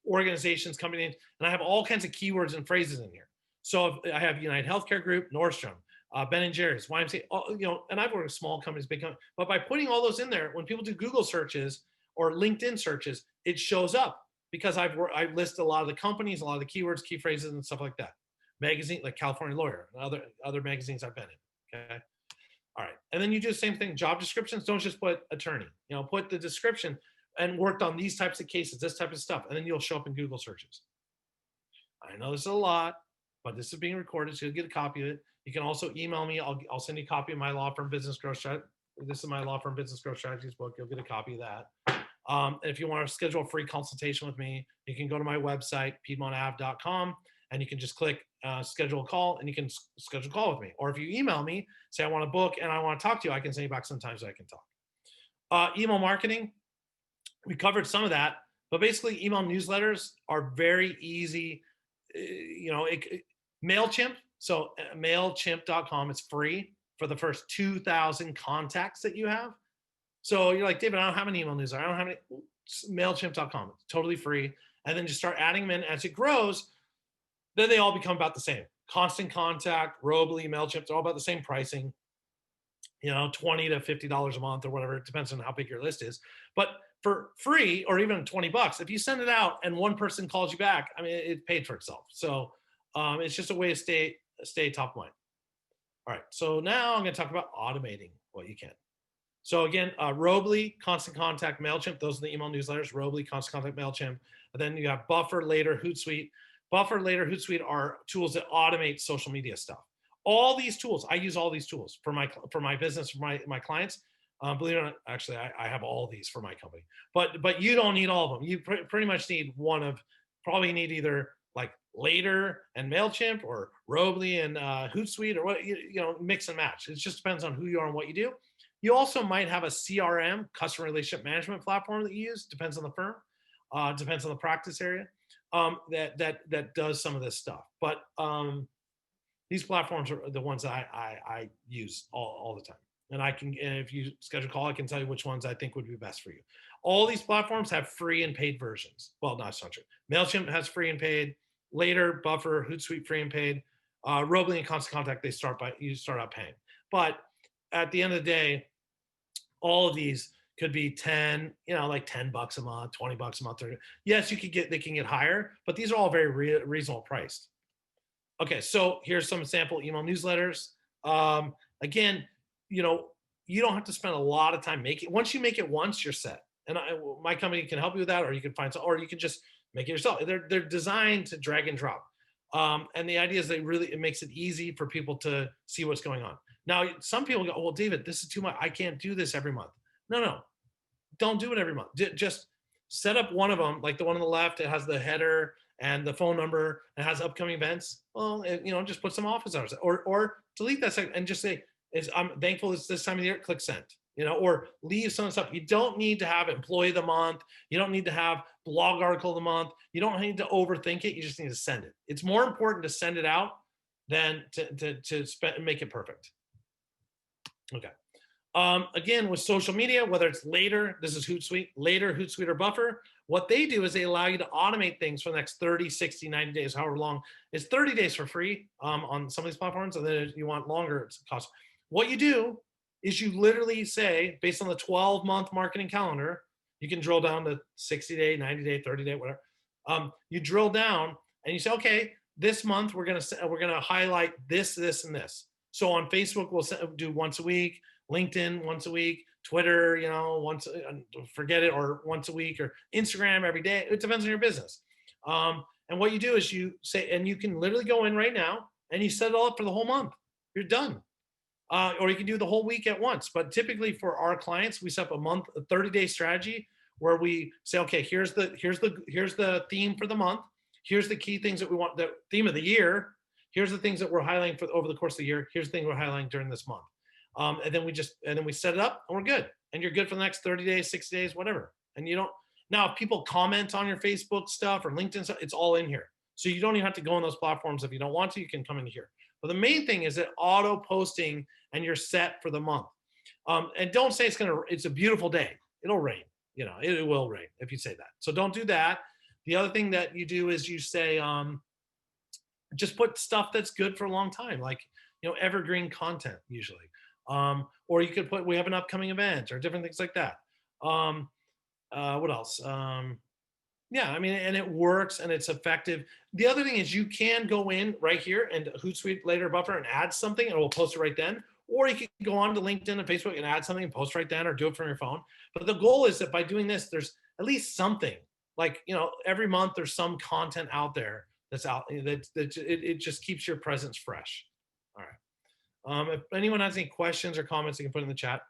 organizations, company names, and I have all kinds of keywords and phrases in here. So I have United Healthcare Group, Nordstrom, Ben and Jerry's, YMCA, and I've worked with small companies, big companies. But by putting all those in there, when people do Google searches or LinkedIn searches, it shows up because I list a lot of the companies, a lot of the keywords, key phrases, and stuff like that. Magazine like California Lawyer, and other magazines I've been in. Okay. All right. And then you do the same thing. Job descriptions, don't just put attorney. Put the description and worked on these types of cases, this type of stuff, and then you'll show up in Google searches. I know this is a lot, but this is being recorded, so you'll get a copy of it. You can also email me. I'll send you a copy of my law firm business growth strategy. This is my law firm business growth strategies book. You'll get a copy of that. And if you want to schedule a free consultation with me, you can go to my website, piedmontav.com, and you can just click schedule a call, and you can schedule a call with me. Or if you email me, say I want to book and I want to talk to you, I can send you back sometimes so I can talk. Email marketing. We covered some of that, but basically email newsletters are very easy. MailChimp, so MailChimp.com is free for the first 2,000 contacts that you have. So you're like, David, I don't have an email newsletter. I don't have any. MailChimp.com, it's totally free. And then just start adding them in as it grows. Then they all become about the same. Constant Contact, Robly, MailChimp, they're all about the same pricing. $20 to $50 a month or whatever. It depends on how big your list is. But for free or even $20, if you send it out and one person calls you back, I mean, it paid for itself. So it's just a way to stay top of mind. All right. So now I'm going to talk about automating what you can. So again, Robly, Constant Contact, MailChimp, those are the email newsletters. Robly, Constant Contact, MailChimp. And then you have Buffer, Later, Hootsuite. Buffer, Later, Hootsuite are tools that automate social media stuff. All these tools, I use all these tools for my business, for my clients. Believe it or not, actually, I have all these for my company. But you don't need all of them. You pretty much need probably need either like Later and MailChimp or Robly and Hootsuite or what, mix and match. It just depends on who you are and what you do. You also might have a CRM, customer relationship management platform that you use. Depends on the firm, depends on the practice area that does some of this stuff. But these platforms are the ones that I use all the time. And if you schedule a call, I can tell you which ones I think would be best for you. All these platforms have free and paid versions. Well, not so true. MailChimp has free and paid. Later, Buffer, Hootsuite, free and paid. Robly and Constant Contact, you start out paying. But at the end of the day, all of these could be 10, like $10 a month, $20 a month. Yes, they can get higher, but these are all very reasonable priced. Okay, so here's some sample email newsletters. Again, you don't have to spend a lot of time making. Once you make it once, you're set. And my company can help you with that, or you can or you can just make it yourself. They're designed to drag and drop. And the idea is it makes it easy for people to see what's going on. Now, some people go, well, David, this is too much. I can't do this every month. No, don't do it every month. Just set up one of them, like the one on the left. It has the header and the phone number and has upcoming events, well, just put some office hours, or delete that section and just say, I'm thankful it's this time of the year, click send, or leave some stuff. You don't need to have employee of the month. You don't need to have blog article of the month. You don't need to overthink it. You just need to send it. It's more important to send it out than to make it perfect. Okay. Again, with social media, whether it's Later, this is Hootsuite, Later, Hootsuite, or Buffer, what they do is they allow you to automate things for the next 30, 60, 90 days, however long. It's 30 days for free on some of these platforms, and then if you want longer, it's cost. What you do is you literally say, based on the 12-month marketing calendar, you can drill down to 60-day, 90-day, 30-day, whatever. You drill down and you say, okay, this month we're gonna highlight this, this, and this. So on Facebook, we'll do once a week. LinkedIn once a week, Twitter, once, forget it, or once a week, or Instagram every day. It depends on your business. And what you do is you say, and you can literally go in right now and you set it all up for the whole month. You're done. Or you can do the whole week at once. But typically for our clients, we set up a 30-day strategy where we say, okay, here's the theme for the month. Here's the key things that we want, the theme of the year. Here's the things that we're highlighting for over the course of the year. Here's the thing we're highlighting during this month. And then we set it up and we're good. And you're good for the next 30 days, 60 days, whatever. And now if people comment on your Facebook stuff or LinkedIn stuff, it's all in here. So you don't even have to go on those platforms. If you don't want to, you can come in here. But the main thing is that auto posting and you're set for the month. And don't say it's a beautiful day. It'll rain, it will rain if you say that. So don't do that. The other thing that you do is you say, just put stuff that's good for a long time, like, evergreen content usually. Or you could put, we have an upcoming event or different things like that. What else? Yeah, and it works and it's effective. The other thing is you can go in right here and Hootsuite, Later, Buffer, and add something and we'll post it right then. Or you can go on to LinkedIn and Facebook and add something and post right then, or do it from your phone. But the goal is that by doing this, there's at least something, like, every month there's some content out there that's out, it just keeps your presence fresh. All right. If anyone has any questions or comments, you can put in the chat.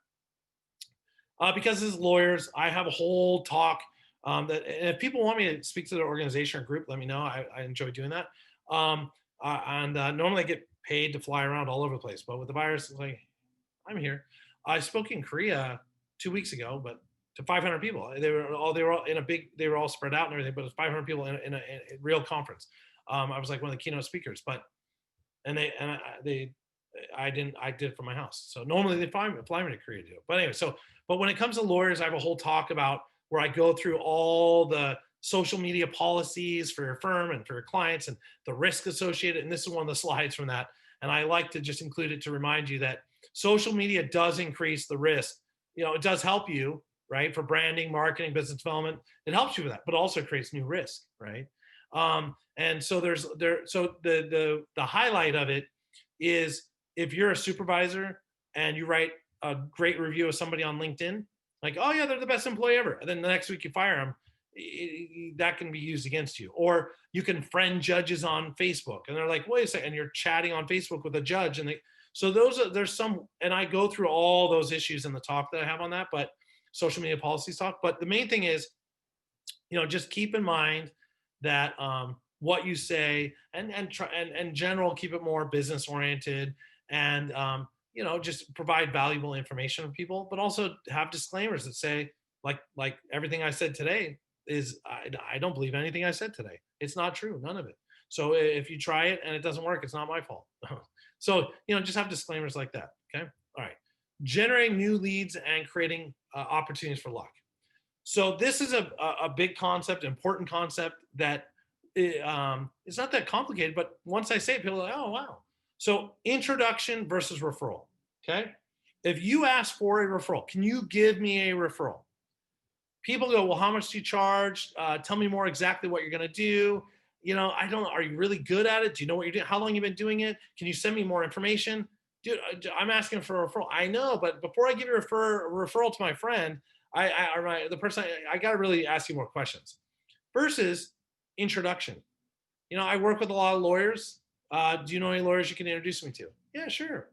Because this is lawyers, I have a whole talk and if people want me to speak to their organization or group, let me know. I enjoy doing that. Normally I get paid to fly around all over the place, but with the virus, it's like, I'm here. I spoke in Korea 2 weeks ago, but to 500 people. They were all they were all spread out and everything, but it was 500 people in a real conference. I was like one of the keynote speakers, I did it from my house. So normally they fly me to Korea to do it. But anyway, but when it comes to lawyers, I have a whole talk about where I go through all the social media policies for your firm and for your clients and the risk associated. And this is one of the slides from that. And I like to just include it to remind you that social media does increase the risk. It does help you, right? For branding, marketing, business development, it helps you with that, but also creates new risk, right? And so the highlight of it is, if you're a supervisor and you write a great review of somebody on LinkedIn, like, oh yeah, they're the best employee ever, and then the next week you fire them, that can be used against you. Or you can friend judges on Facebook, and they're like, wait a second, and you're chatting on Facebook with a judge, and there's some, and I go through all those issues in the talk that I have on that, but social media policies talk. But the main thing is, just keep in mind that what you say, and general, keep it more business oriented, and just provide valuable information for people, but also have disclaimers that say, like everything I said today is, I don't believe anything I said today. It's not true, none of it. So if you try it and it doesn't work, it's not my fault. So, just have disclaimers like that. Okay. All right. Generating new leads and creating opportunities for luck. So this is a big concept, important concept that it's not that complicated, but once I say it, people are like, oh, wow. So introduction versus referral, okay? If you ask for a referral, can you give me a referral? People go, well, how much do you charge? Tell me more exactly what you're gonna do. Are you really good at it? Do you know what you're doing? How long have you been doing it? Can you send me more information? Dude, I'm asking for a referral. I know, but before I give you a referral to my friend, I gotta really ask you more questions. Versus introduction. I work with a lot of lawyers. Do you know any lawyers you can introduce me to? Yeah, sure.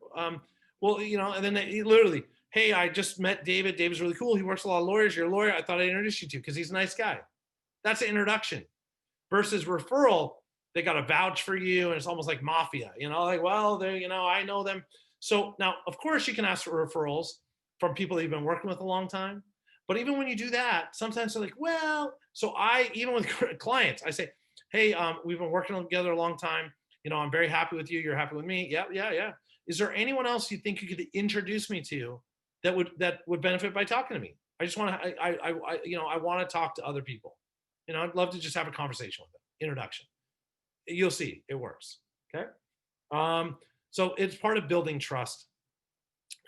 Well, and then they literally, hey, I just met David. David's really cool. He works with a lot of lawyers. You're a lawyer. I thought I'd introduce you to because he's a nice guy. That's an introduction. versus referral, they got to vouch for you, and it's almost like mafia, like, well, they, I know them. So now, of course, you can ask for referrals from people that you've been working with a long time. But even when you do that, sometimes they're like, well, so even with clients, I say, hey, we've been working together a long time. I'm very happy with you. You're happy with me. Yeah, yeah, yeah. Is there anyone else you think you could introduce me to that would benefit by talking to me? I just want to, I want to talk to other people. I'd love to just have a conversation with them. Introduction. You'll see it works. Okay. So it's part of building trust,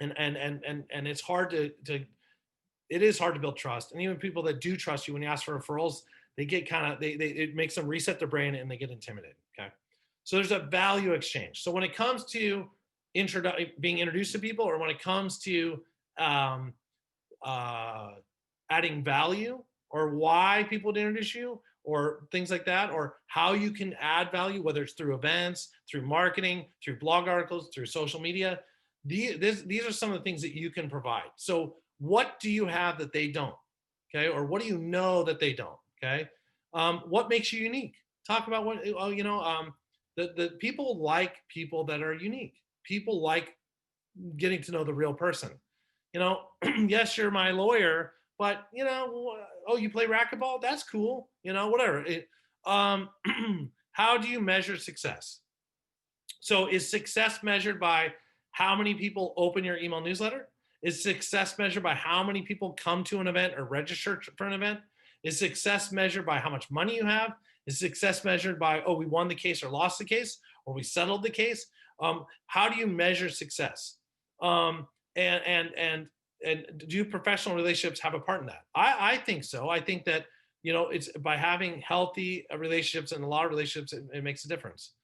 and it's hard it is hard to build trust. And even people that do trust you, when you ask for referrals, they get kind of, it makes them reset their brain and they get intimidated. Okay. So there's a value exchange. So when it comes to being introduced to people, or when it comes to um, adding value, or why people would introduce you, or things like that, or how you can add value, whether it's through events, through marketing, through blog articles, through social media. These are some of the things that you can provide. So what do you have that they don't? Okay. Or what do you know that they don't? Okay. What makes you unique? Talk about what, the people like people that are unique. People like getting to know the real person. Yes, you're my lawyer, but oh, you play racquetball? That's cool. Whatever. How do you measure success? So is success measured by how many people open your email newsletter? Is success measured by how many people come to an event or register for an event? Is success measured by how much money you have? Is success measured by, oh, we won the case or lost the case, or we settled the case? How do you measure success? And do professional relationships have a part in that? I think so. I think that it's by having healthy relationships, and a lot of relationships, it makes a difference.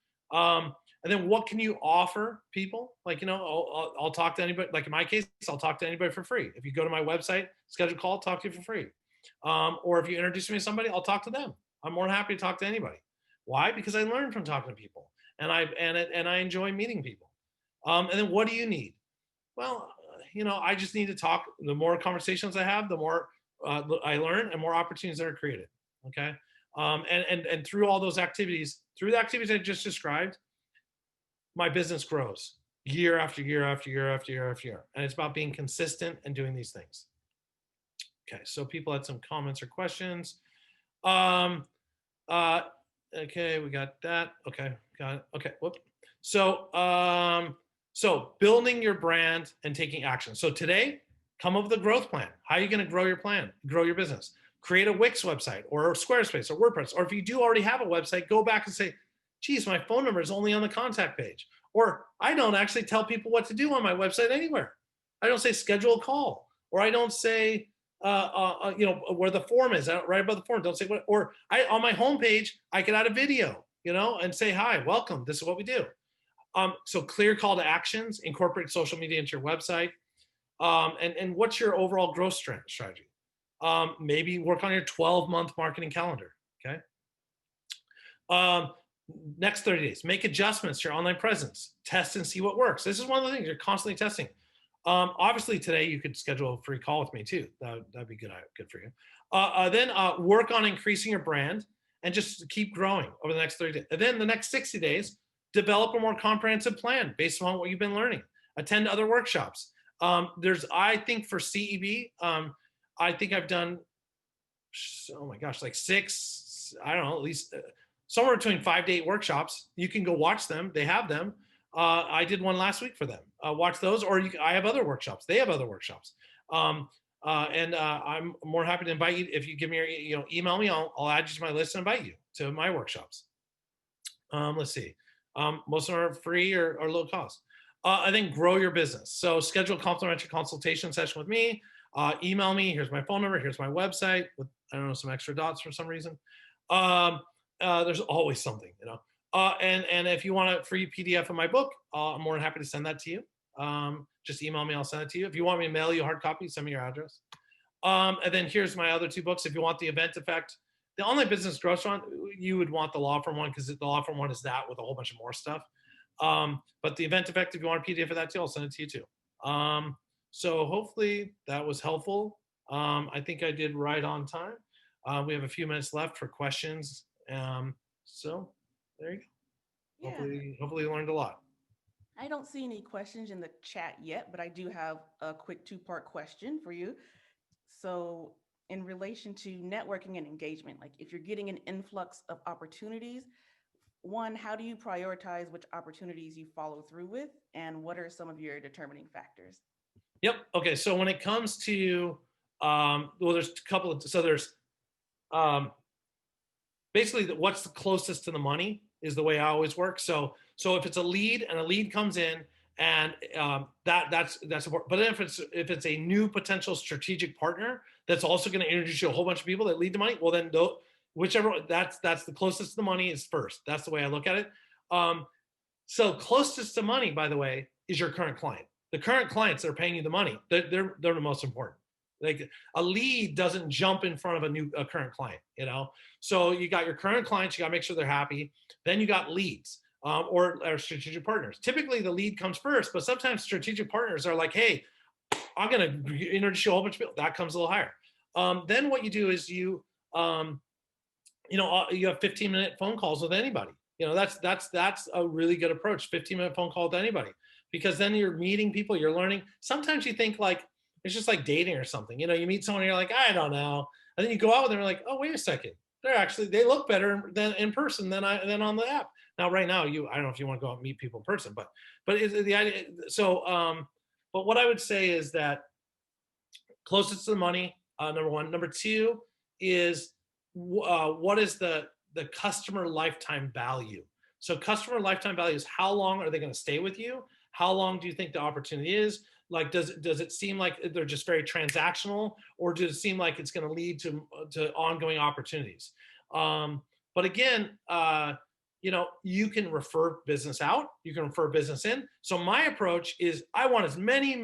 And then what can you offer people? Like, I'll talk to anybody. Like in my case, I'll talk to anybody for free. If you go to my website, schedule a call, I'll talk to you for free. Or if you introduce me to somebody, I'll talk to them. I'm more than happy to talk to anybody. Why? Because I learn from talking to people, and I enjoy meeting people. And then what do you need? Well, I just need to talk. The more conversations I have, the more I learn, and more opportunities that are created. Okay. And through all those activities, through the activities I just described, my business grows year after year after year after year after year. And it's about being consistent and doing these things. Okay, so people had some comments or questions. Okay, we got that. Okay, got it. Okay, whoop. So building your brand and taking action. So today, come up with a growth plan. How are you going to grow your business? Create a Wix website, or Squarespace, or WordPress. Or if you do already have a website, go back and say, geez, my phone number is only on the contact page. Or I don't actually tell people what to do on my website anywhere. I don't say schedule a call, or I don't say, where the form is, right above the form. Don't say what, or on my homepage, I can add a video, and say, hi, welcome. This is what we do. So clear call to actions, incorporate social media into your website. And what's your overall growth strategy? Maybe work on your 12-month marketing calendar. Okay. Next 30 days, make adjustments to your online presence, test and see what works. This is one of the things you're constantly testing. Obviously today you could schedule a free call with me too. That'd be good for you. Then work on increasing your brand, and just keep growing over the next 30 days. And then the next 60 days, develop a more comprehensive plan based on what you've been learning. Attend other workshops. I think for CEB, I think I've done, oh my gosh, like 6, I don't know, at least somewhere between 5 to 8 workshops. You can go watch them. They have them. I did one last week for them. Watch those, or I have other workshops. They have other workshops. And I'm more happy to invite you. If you give me your, email me, I'll add you to my list and invite you to my workshops. Let's see. Most of them are free or low cost. And then grow your business. So schedule a complimentary consultation session with me. Email me. Here's my phone number. Here's my website with, I don't know, some extra dots for some reason. There's always something, and if you want a free PDF of my book, I'm more than happy to send that to you. Just email me, I'll send it to you. If you want me to mail you a hard copy, send me your address. And then here's my other 2 books. If you want the event effect, the online business growth one, you would want the law firm one, because the law firm one is that with a whole bunch of more stuff. But the event effect, if you want a PDF of that too, I'll send it to you too. So hopefully that was helpful. I think I did right on time. We have a few minutes left for questions So there you go. Yeah. Hopefully you learned a lot. I don't see any questions in the chat yet, but I do have a quick two-part question for you. So, in relation to networking and engagement, like if you're getting an influx of opportunities, one, how do you prioritize which opportunities you follow through with? And what are some of your determining factors? Yep. Okay. So when it comes to, well, there's a couple of, so there's um, basically what's the closest to the money is the way I always work. So if it's a lead and a lead comes in and that's important. But if it's a new potential strategic partner that's also going to introduce you a whole bunch of people that lead to money, well then whichever that's the closest to the money is first. That's the way I look at it. Um, so closest to money, by the way, is your current client. The current clients that are paying you the money, they're the most important. Like a lead doesn't jump in front of a current client, you know. So you got your current clients, you got to make sure they're happy. Then you got leads or strategic partners. Typically, the lead comes first, but sometimes strategic partners are like, "Hey, I'm going to introduce you a whole bunch of people." That comes a little higher. Then what you do is um, you have 15-minute phone calls with anybody. That's a really good approach. 15-minute phone call with anybody, because then you're meeting people, you're learning. Sometimes you think like it's just like dating or something. You meet someone, and you're like, I don't know, and then you go out with them, and you're like, oh, wait a second, they look better than in person than on the app. Now, right now, I don't know if you want to go out and meet people in person, but it's the idea. So, but what I would say is that closest to the money, number one. Number two is what is the customer lifetime value. So customer lifetime value is how long are they going to stay with you? How long do you think the opportunity is? Like, does it seem like they're just very transactional, or does it seem like it's going to lead to ongoing opportunities? But again, you can refer business out, you can refer business in. So my approach is I want as many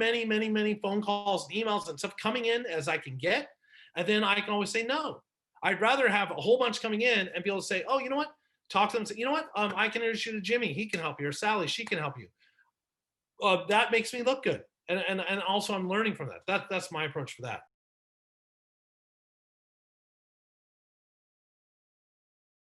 phone calls and emails and stuff coming in as I can get. And then I can always say no. I'd rather have a whole bunch coming in and be able to say, oh, you know what? Talk to them and say, you know what? I can introduce you to Jimmy. He can help you. Or Sally, she can help you. That makes me look good. And also I'm learning from that. That's my approach for that.